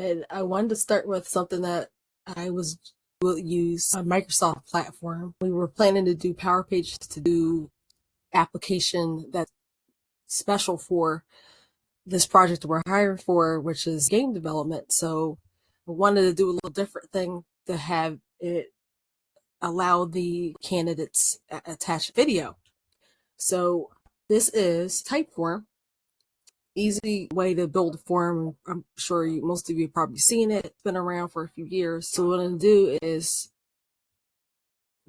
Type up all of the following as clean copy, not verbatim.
And I wanted to start with something that will use a Microsoft platform. We were planning to do Power Pages to do application that's special for this project we're hiring for, which is game development. So I wanted to do a little different thing to have it allow the candidates attach video. So this is Typeform. Easy way to build a form. I'm sure most of you have probably seen it. It's been around for a few years. So what I'm going to do is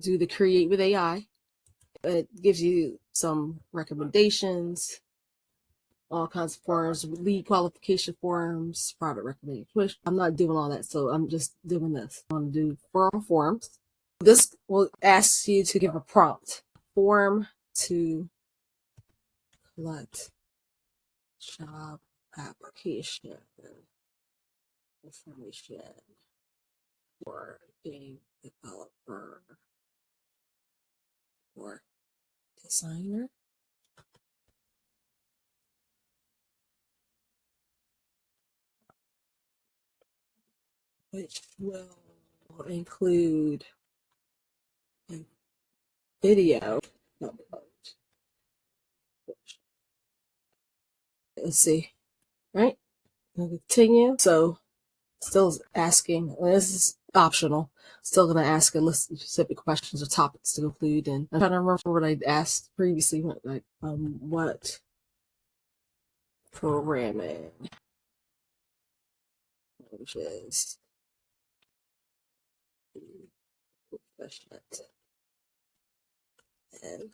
do the create with AI. It gives you some recommendations, all kinds of forms, lead qualification forms, product recommendation. I'm not doing all that, so I'm just doing this. I'm going to do forms. This will ask you to give a prompt. Form to collect job application information for a developer or designer. Which will include a video. Let's see, right? I'll continue. So still asking, this is optional, still going to ask a list of specific questions or topics to include. And I'm trying to remember what I asked previously, like what programming languages proficient in.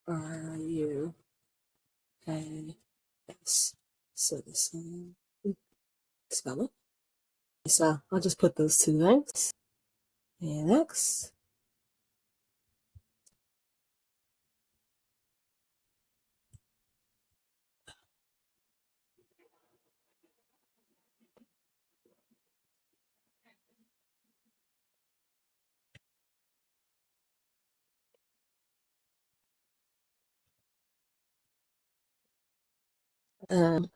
Are you a citizen? Spell it. So I'll just put those two things. And next. And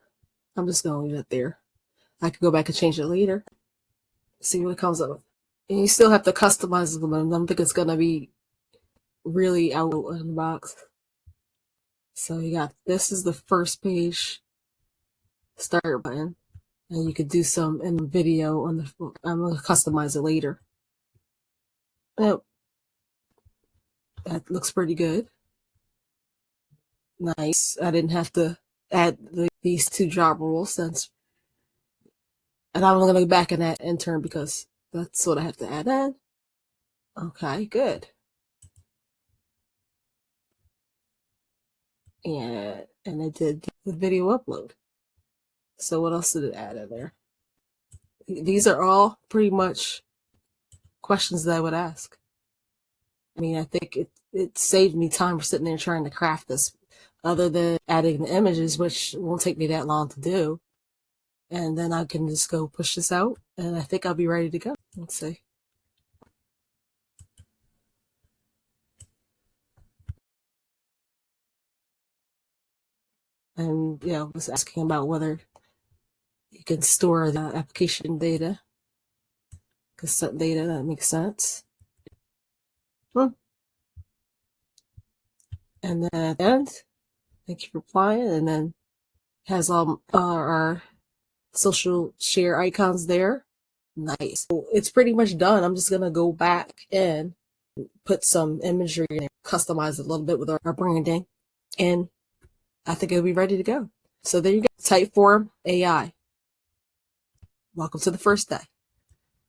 I'm just going to leave it there. I could go back and change it later. See what it comes up with. And you still have to customize them. I don't think it's going to be really out in the box. So you got, this is the first page start button. And you could do some in video on the, I'm going to customize it later. Oh, that looks pretty good. Nice. I didn't have to add these two job roles since, and I'm going to go back and add intern because that's what I have to add in. Okay, good. And I did the video upload. So what else did it add in there? These are all pretty much questions that I would ask. I mean, I think it saved me time for sitting there trying to craft this, other than adding the images, which won't take me that long to do. And then I can just go push this out, and I think I'll be ready to go. Let's see. And yeah, I was asking about whether you can store the application data, cassette data. That makes sense. And then at the end, thank you for applying. And then has all our social share icons there. Nice. So it's pretty much done. I'm just going to go back and put some imagery and customize it a little bit with our branding. And I think it'll be ready to go. So there you go. Typeform AI. Welcome to the first day.